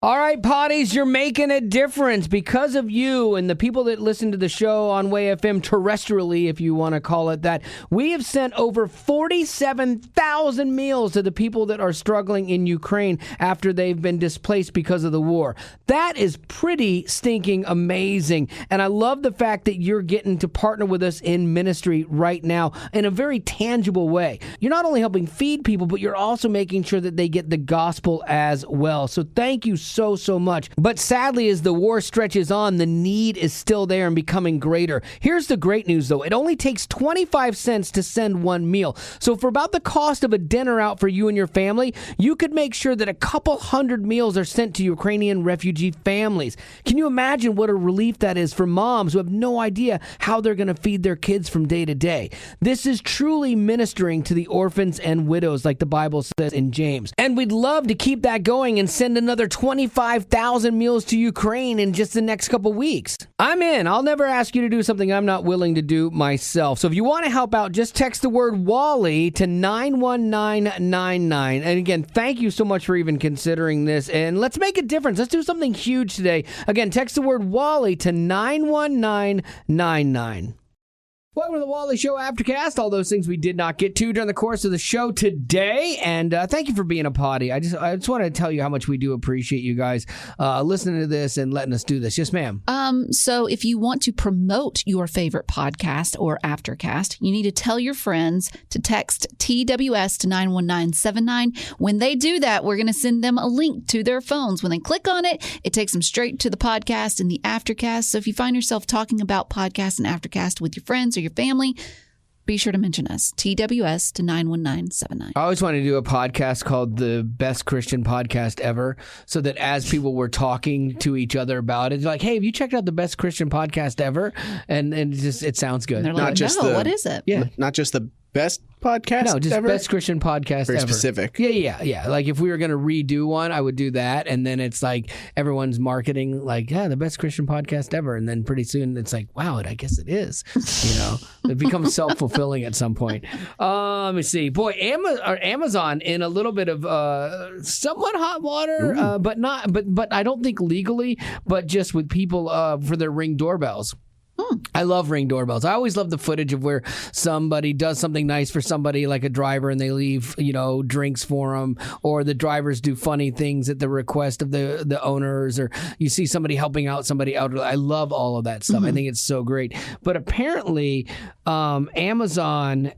All right, potties, you're making a difference because of you and the people that listen to the show on Way FM terrestrially, if you want to call it that. We have sent over 47,000 meals to the people that are struggling in Ukraine after they've been displaced because of the war. That is pretty stinking amazing. And I love the fact that you're getting to partner with us in ministry right now in a very tangible way. You're not only helping feed people, but you're also making sure that they get the gospel as well. So thank you so much. But sadly, as the war stretches on, the need is still there and becoming greater. Here's the great news, though. It only takes 25 cents to send one meal. So for about the cost of a dinner out for you and your family, you could make sure that a couple hundred meals are sent to Ukrainian refugee families. Can you imagine what a relief that is for moms who have no idea how they're going to feed their kids from day to day? This is truly ministering to the orphans and widows, like the Bible says in James. And we'd love to keep that going and send another 25,000 meals to Ukraine in just the next couple weeks. I'm in. I'll never ask you to do something I'm not willing to do myself. So if you want to help out, just text the word Wally to 91999. And again, thank you so much for even considering this. And let's make a difference. Let's do something huge today. Again, text the word Wally to 91999. Welcome to the Wally Show Aftercast. All those things we did not get to during the course of the show today. And thank you for being a potty. I just want to tell you how much we do appreciate you guys listening to this and letting us do this. Yes, ma'am. So if you want to promote your favorite podcast or Aftercast, you need to tell your friends to text TWS to 91979. When they do that, we're going to send them a link to their phones. When they click on it, it takes them straight to the podcast and the Aftercast. So if you find yourself talking about podcast and Aftercast with your friends or your family, be sure to mention us, TWS to 91979. I always wanted to do a podcast called The Best Christian Podcast Ever, so that as people were talking to each other about it, like, hey, have you checked out The Best Christian Podcast Ever? And it sounds good. And they're like, what is it? Yeah. Not just the best podcast No, just ever? Best Christian Podcast Very ever. specific. Yeah. Like if we were going to redo one, I would do that. And then it's like everyone's marketing like, yeah, the best Christian podcast ever. And then pretty soon it's like, wow, I guess it is. It becomes self-fulfilling at some point. Let me see. Boy, Amazon in a little bit of somewhat hot water, but I don't think legally, but just with people for their Ring doorbells. I love Ring doorbells. I always love the footage of where somebody does something nice for somebody, like a driver, and they leave, drinks for them, or the drivers do funny things at the request of the owners, or you see somebody helping out somebody out. I love all of that stuff. I think it's so great. But apparently, Amazon,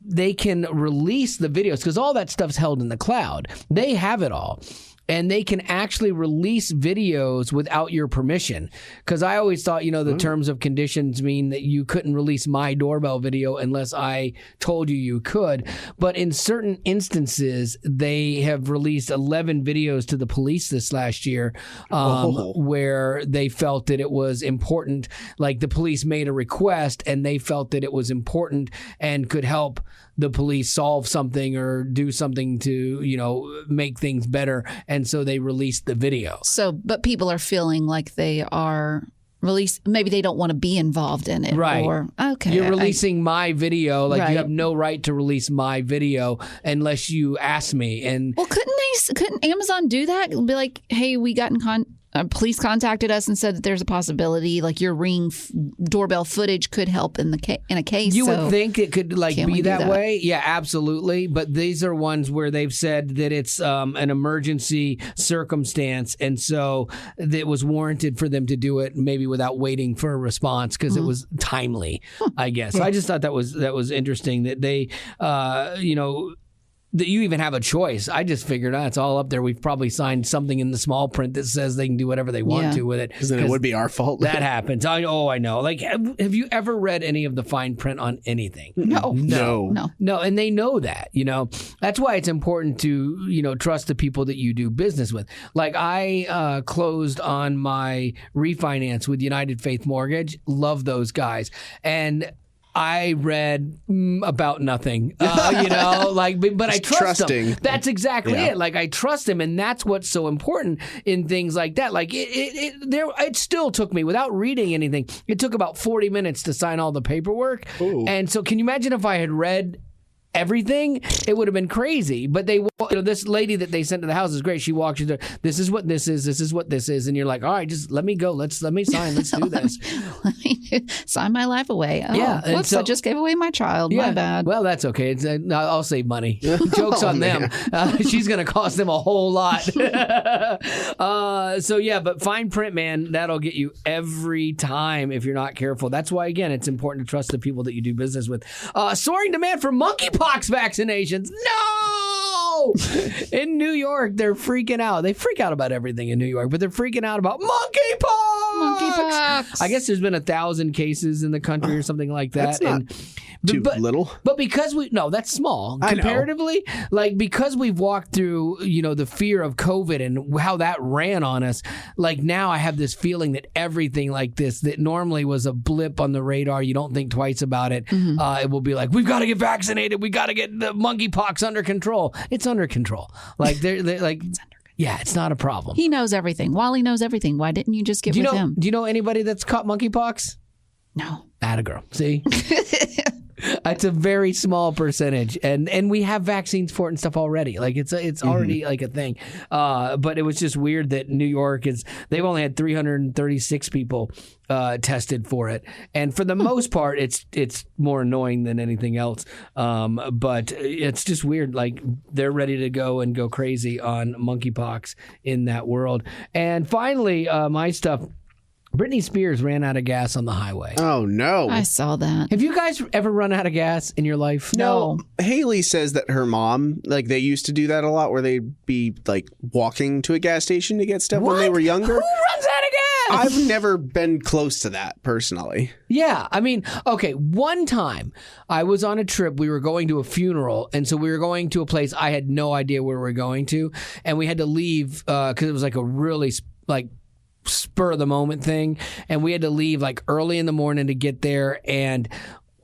they can release the videos because all that stuff's held in the cloud. They have it all. And they can actually release videos without your permission. Because I always thought, the terms of conditions mean that you couldn't release my doorbell video unless I told you could. But in certain instances, they have released 11 videos to the police this last year where they felt that it was important. Like the police made a request and they felt that it was important and could help the police solve something or do something to, make things better. And so they released the video. So, but people are feeling like they are released. Maybe they don't want to be involved in it. Right. Or, okay. You're releasing my video. Like, right. You have no right to release my video unless you ask me. And well, couldn't Amazon do that? Be like, hey, we got police contacted us and said that there's a possibility, like your Ring doorbell footage could help in a case. You would think it could be that way. Yeah, absolutely. But these are ones where they've said that it's an emergency circumstance, and so it was warranted for them to do it maybe without waiting for a response because it was timely, I guess. So I just thought that was interesting that they, that you even have a choice. I just figured it's all up there. We've probably signed something in the small print that says they can do whatever they want to with it. Because then it would be our fault. That happens. I know. Like, have you ever read any of the fine print on anything? No. And they know that, That's why it's important to, trust the people that you do business with. Like I closed on my refinance with United Faith Mortgage. Love those guys. And I read about nothing, but I trust them. That's exactly it. Like I trust them, and that's what's so important in things like that. Like it still took me, without reading anything, it took about 40 minutes to sign all the paperwork. Ooh. And so, can you imagine if I had read everything, it would have been crazy. But this lady that they sent to the house is great. She walks you through. This is what this is. This is what this is. And you're like, all right, just let me go. Let me sign. Let's do this. Let me sign my life away. Oh, Yeah, and whoops, so- I just gave away my child. My bad. Well, that's okay. I'll save money. Joke's on them. She's going to cost them a whole lot. But fine print, man, that'll get you every time if you're not careful. That's why, again, it's important to trust the people that you do business with. Soaring demand for monkeypox vaccinations. No! In New York, they're freaking out. They freak out about everything in New York, but they're freaking out about monkeypox. Monkeypox. I guess there's been 1,000 cases in the country or something like that. That's not too little. But because that's small I know. comparatively. Like, because we've walked through, the fear of COVID and how that ran on us. Like, now I have this feeling that everything like this that normally was a blip on the radar, you don't think twice about it. It will be like, we've got to get vaccinated. We got to get the monkeypox under control. It's under control. Like they're like. Yeah, it's not a problem. He knows everything. Wally knows everything. Why didn't you just get with him? Do you know anybody that's caught monkeypox? No. Atta girl. See? It's a very small percentage, and we have vaccines for it and stuff already. Like it's already like a thing. But it was just weird that New York they've only had 336 people tested for it, and for the most part, it's more annoying than anything else. But it's just weird. Like they're ready to go crazy on monkeypox in that world. And finally, my stuff. Britney Spears ran out of gas on the highway. Oh, no. I saw that. Have you guys ever run out of gas in your life? No. Haley says that her mom, like, they used to do that a lot where they'd be, like, walking to a gas station to get stuff when they were younger. Who runs out of gas? I've never been close to that, personally. Yeah. I mean, okay, one time I was on a trip. We were going to a funeral, and so we were going to a place I had no idea where we were going to, and we had to leave because it was like a really, like, spur of the moment thing, and we had to leave like early in the morning to get there, and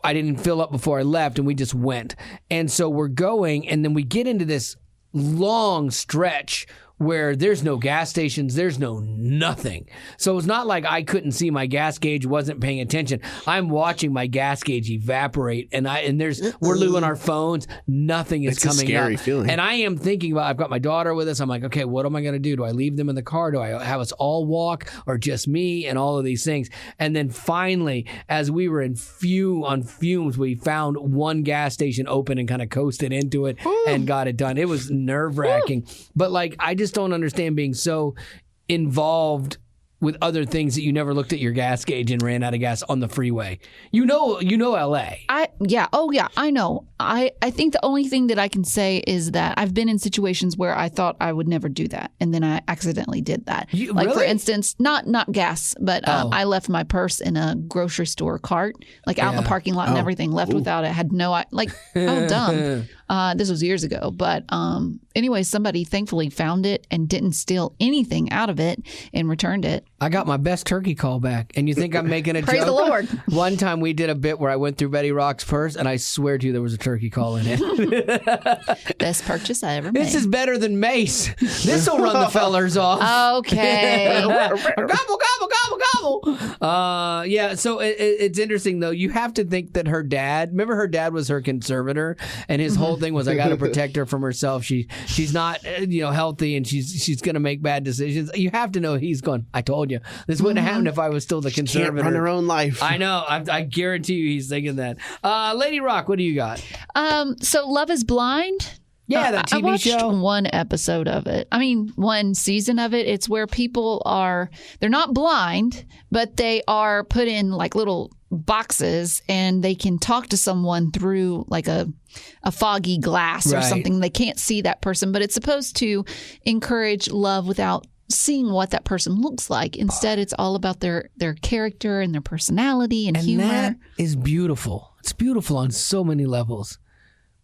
I didn't fill up before I left, and we just went. And so we're going, and then we get into this long stretch where there's no gas stations, there's no nothing. So it's not like I couldn't see my gas gauge, wasn't paying attention. I'm watching my gas gauge evaporate, and we're losing our phones. Nothing is coming up. It's a scary feeling. And I am thinking about, I've got my daughter with us. I'm like, okay, what am I going to do? Do I leave them in the car? Do I have us all walk, or just me, and all of these things? And then finally, as we were on fumes, we found one gas station open and kind of coasted into it and got it done. It was nerve-wracking. But like, I just don't understand being so involved with other things that you never looked at your gas gauge and ran out of gas on the freeway. You know LA. I know. I think the only thing that I can say is that I've been in situations where I thought I would never do that, and then I accidentally did that. Like, really? for instance, not gas, but I left my purse in a grocery store cart, like out in the parking lot and everything, left without it. Had no, how dumb. This was years ago. But anyway, somebody thankfully found it and didn't steal anything out of it and returned it. I got my best turkey call back, and you think I'm making a Praise joke? the Lord. One time we did a bit where I went through Betty Rock's purse, and I swear to you there was a turkey call in it. Best purchase I ever made. This is better than Mace. This will run the fellers off. Okay. Gobble, gobble, gobble, gobble. Yeah, so it's interesting, though. You have to think that her dad, remember her dad was her conservator, and his whole thing was, I got to protect her from herself. She's not healthy, and she's going to make bad decisions. You have to know he's going, I told you. This wouldn't happen if I was still the conservator. Can't run her own life. I know. I guarantee you he's thinking that. Lady Rock, what do you got? So Love is Blind? Yeah, that TV I watched show. one episode of it. I mean, one season of it. It's where people they're not blind, but they are put in like little boxes, and they can talk to someone through like a foggy glass or something. They can't see that person, but it's supposed to encourage love without seeing what that person looks like. Instead, it's all about their character and their personality and humor. And that is beautiful. It's beautiful on so many levels,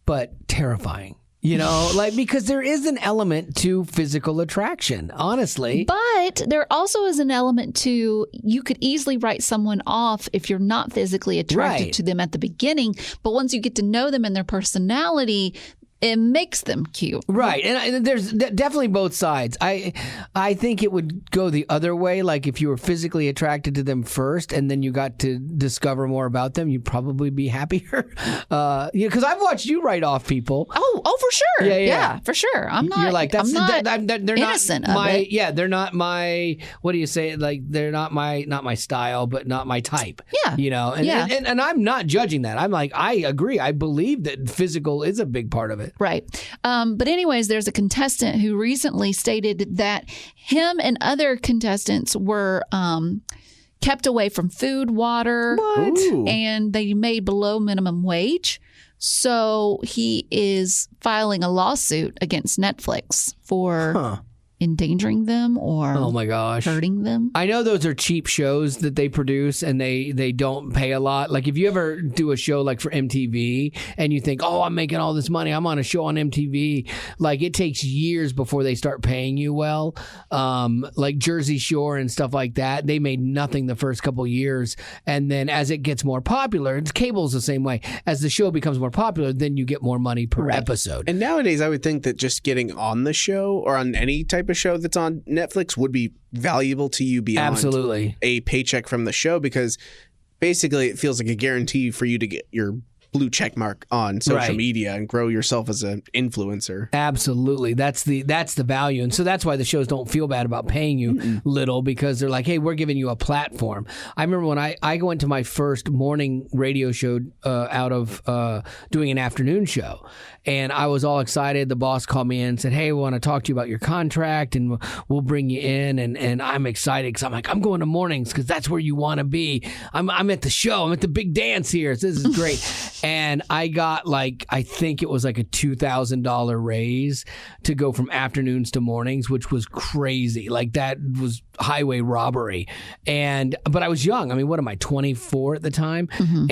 but terrifying. Because there is an element to physical attraction, honestly. But there also is an element to, you could easily write someone off if you're not physically attracted to them at the beginning. But once you get to know them and their personality, it makes them cute. Right, and there's definitely both sides. I think it would go the other way. Like if you were physically attracted to them first, and then you got to discover more about them, you'd probably be happier. Because I've watched you write off people. Oh, for sure. Yeah, for sure. I'm not. You're like they're innocent not my. of it. Yeah, they're not my. What do you say? Like they're not my style, but not my type. Yeah, and I'm not judging that. I'm like I agree. I believe that physical is a big part of it. Right. But anyways, there's a contestant who recently stated that him and other contestants were kept away from food, water, and they made below minimum wage. So he is filing a lawsuit against Netflix for endangering them or oh my gosh, hurting them. I know those are cheap shows that they produce and they don't pay a lot. Like if you ever do a show like for MTV and you think, oh, I'm making all this money, I'm on a show on MTV, like it takes years before they start paying you well. Like Jersey Shore and stuff like that, they made nothing the first couple years, and then as it gets more popular, cable's the same way. As the show becomes more popular, then you get more money per episode. And nowadays, I would think that just getting on the show or on any type of show that's on Netflix would be valuable to you beyond absolutely a paycheck from the show, because basically it feels like a guarantee for you to get your blue check mark on social media and grow yourself as an influencer. Absolutely. That's the value. And so that's why the shows don't feel bad about paying you little, because they're like, hey, we're giving you a platform. I remember when I went to my first morning radio show out of doing an afternoon show, and I was all excited. The boss called me in and said, hey, we want to talk to you about your contract and we'll bring you in. And I'm excited because I'm like, I'm going to mornings because that's where you want to be. I'm at the show. I'm at the big dance here. So this is great. And I got I think it was like a $2,000 raise to go from afternoons to mornings, which was crazy. Like that was highway robbery. But I was young. I mean, what am I, 24 at the time? Mm-hmm.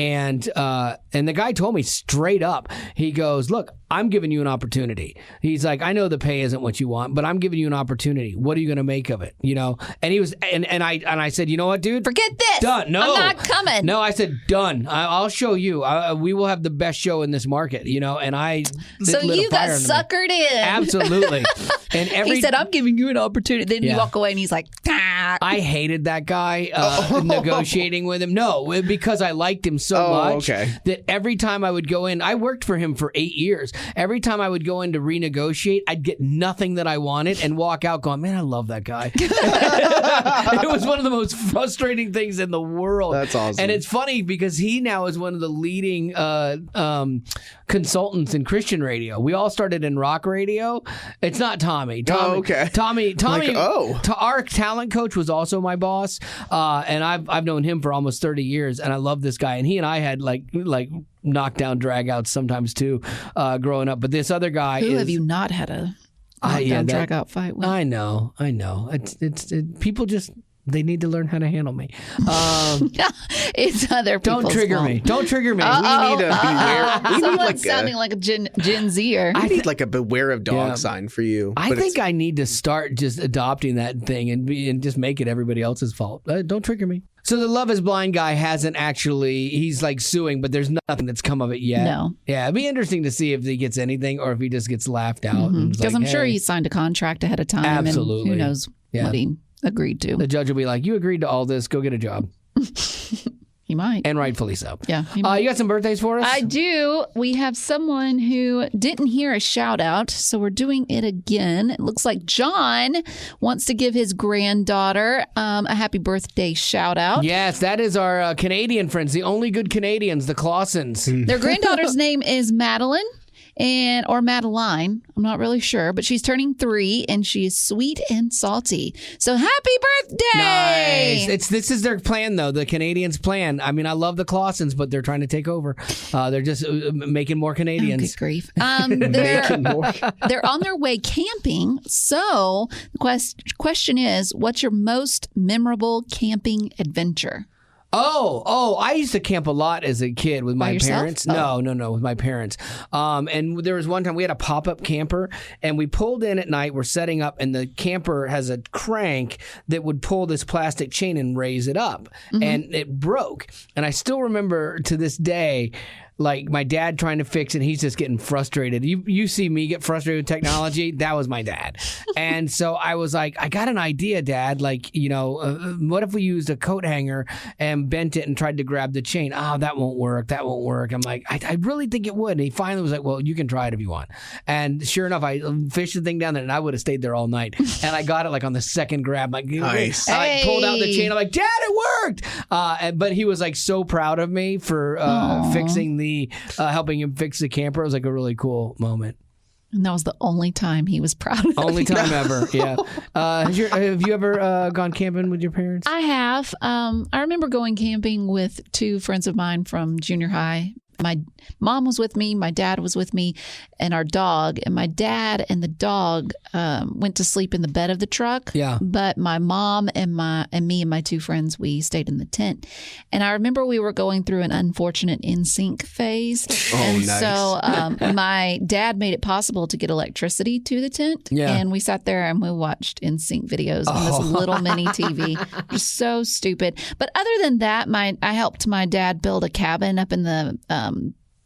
And the guy told me straight up, he goes, look, I'm giving you an opportunity. He's like, I know the pay isn't what you want, but I'm giving you an opportunity. What are you going to make of it? You know? And he was, and I said, you know what, dude? Forget this. Done. No, I'm not coming. No, I said, done. I'll show you. We will have the best show in this market, you know? And so you got suckered in. Absolutely. And he said, I'm giving you an opportunity. Then you walk away and he's like, I hated that guy negotiating with him. No, because I liked him so much that every time I would go in, I worked for him for 8 years. Every time I would go in to renegotiate, I'd get nothing that I wanted and walk out going, man, I love that guy. It was one of the most frustrating things in the world. That's awesome. And it's funny because he now is one of the leading consultants in Christian radio. We all started in rock radio. It's not Tommy. Tommy. Our talent coach was also my boss, and I've known him for almost 30 years, and I love this guy. And he and I had like knockdown dragouts sometimes too, growing up. But this other guy, have you not had a knockdown drag out fight with? I know. It's people just. They need to lean how to handle me. It's other people's Don't trigger fault. me. Don't trigger me. We need to beware. Someone's sounding like a Gen Zer. I need like a beware of dog sign for you. I think I need to start just adopting that thing and just make it everybody else's fault. Don't trigger me. So the Love is Blind guy hasn't actually, he's like suing, but there's nothing that's come of it yet. No. Yeah, it'd be interesting to see if he gets anything or if he just gets laughed out. Because I'm sure he signed a contract ahead of time. Absolutely. And who knows what he agreed to. The judge will be like, you agreed to all this, go get a job. He might. And rightfully so. Yeah. You got some birthdays for us? I do. We have someone who didn't hear a shout out, so we're doing it again. It looks like John wants to give his granddaughter a happy birthday shout out. Yes, that is our Canadian friends, the only good Canadians, the Clausens. Their granddaughter's name is Madeline. Or Madeline, I'm not really sure, but she's turning 3 and she is sweet and salty. So happy birthday! Nice. This is their plan, though. The Canadians' plan. I mean, I love the Clausens, but they're trying to take over. They're just making more Canadians. Oh, good grief! They're on their way camping. So the question is, what's your most memorable camping adventure? Oh, I used to camp a lot as a kid with my parents. Oh. No, with my parents. And there was one time we had a pop-up camper and we pulled in at night. We're setting up and the camper has a crank that would pull this plastic chain and raise it up. Mm-hmm. And it broke. And I still remember to this day, like my dad trying to fix it. He's just getting frustrated. You see me get frustrated with technology. That was my dad. And so I was like, I got an idea, Dad. Like, what if we used a coat hanger and bent it and tried to grab the chain? Oh, that won't work. That won't work. I'm like, I really think it would. And he finally was like, well, you can try it if you want. And sure enough, I fished the thing down there and I would have stayed there all night. And I got it like on the second grab. Like, nice. I pulled out the chain. I'm like, Dad, it worked. But he was like so proud of me for helping him fix the camper. It was like a really cool moment. And that was the only time he was proud of Only you. time ever, yeah. Have you ever gone camping with your parents? I have. I remember going camping with two friends of mine from junior high. My mom was with me, my dad was with me, and our dog. And my dad and the dog went to sleep in the bed of the truck. Yeah. But my mom and me and my two friends, we stayed in the tent. And I remember we were going through an unfortunate NSYNC phase. And nice. So my dad made it possible to get electricity to the tent. Yeah. And we sat there and we watched NSYNC videos on this little mini TV. Just so stupid. But other than that, I helped my dad build a cabin up in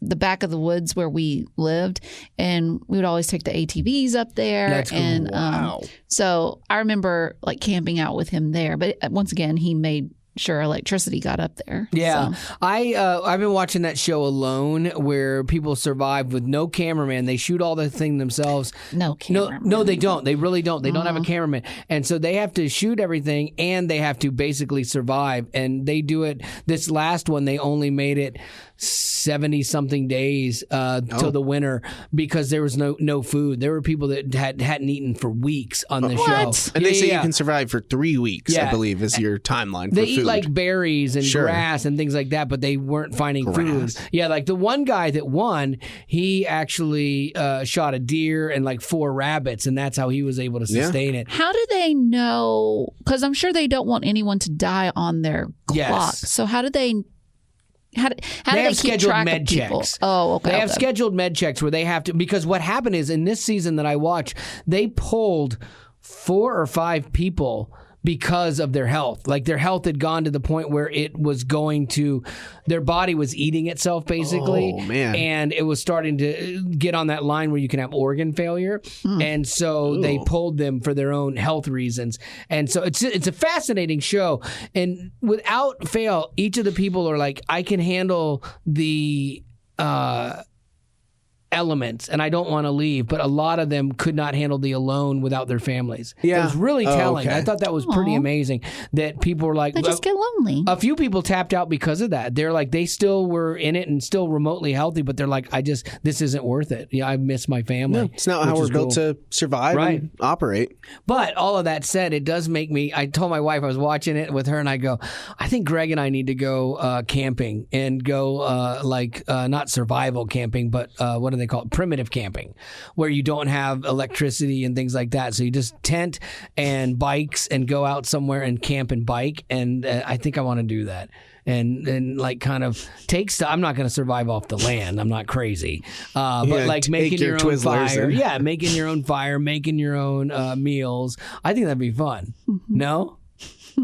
the back of the woods where we lived, and we would always take the ATVs up there. That's cool. And Wow. So I remember like camping out with him there. But once again, he made sure electricity got up there. Yeah. So. I've been watching that show Alone where people survive with no cameraman. They shoot all the thing themselves. No cameraman. No, they don't. They really don't. They don't have a cameraman. And so they have to shoot everything and they have to basically survive. And they do it. This last one, they only made it 70-something days till the winter because there was no food. There were people that hadn't eaten for weeks on the show. And they say you can survive for 3 weeks, I believe, is your timeline for they food. Eat like berries and grass and things like that, but they weren't finding food. Yeah, like the one guy that won, he actually shot a deer and like 4 rabbits, and that's how he was able to sustain it. How do they know? Because I'm sure they don't want anyone to die on their clock. Yes. So how do they... How do they have keep scheduled track med of people? checks. Oh, okay. They have scheduled med checks where they have to, because what happened is in this season that I watched, they pulled 4 or 5 people because of their health. Like their health had gone to the point where it was going to, their body was eating itself basically. Oh, man. And it was starting to get on that line where you can have organ failure. And so they pulled them for their own health reasons. And so it's a fascinating show. And without fail, each of the people are like, I can handle the elements and I don't want to leave, but a lot of them could not handle the alone without their families. Yeah. It was really telling. Okay. I thought that was pretty amazing that people were like, They just get lonely. a few people tapped out because of that. They're like, they still were in it and still remotely healthy, but they're like, this isn't worth it. Yeah, I miss my family. It's not how we're built to survive and operate. But all of that said, it does make me, I told my wife, I was watching it with her and I go, I think Greg and I need to go camping and go not survival camping, but what do they call it? Primitive camping, where you don't have electricity and things like that. So you just tent and bikes and go out somewhere and camp and bike. And I think I want to do that. And like kind of take stuff. I'm not going to survive off the land. I'm not crazy. But like making your own fire. Yeah, making your own fire, making your own meals. I think that'd be fun. No?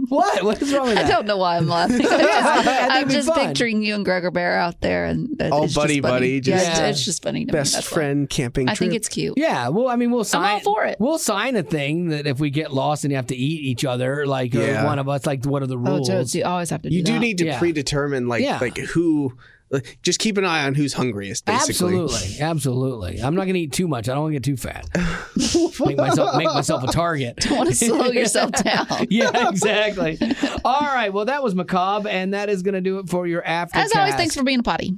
What? What is wrong with that? I don't know why I'm laughing. I'm just picturing you and Gregor Bear out there, and all buddy. It's just funny to me. Best friend camping trip. I think it's cute. Yeah. Well, I mean, we'll sign. I'm all for it. We'll sign a thing that if we get lost and you have to eat each other, like one of us, like what are the rules? Oh, so you always have to do that. You do need to predetermine like who. Just keep an eye on who's hungriest, basically. Absolutely. I'm not going to eat too much. I don't want to get too fat. make myself a target. Don't want to slow yourself down. Yeah, exactly. All right. Well, that was macabre, and that is going to do it for your Aftercast. As always, thanks for being a potty.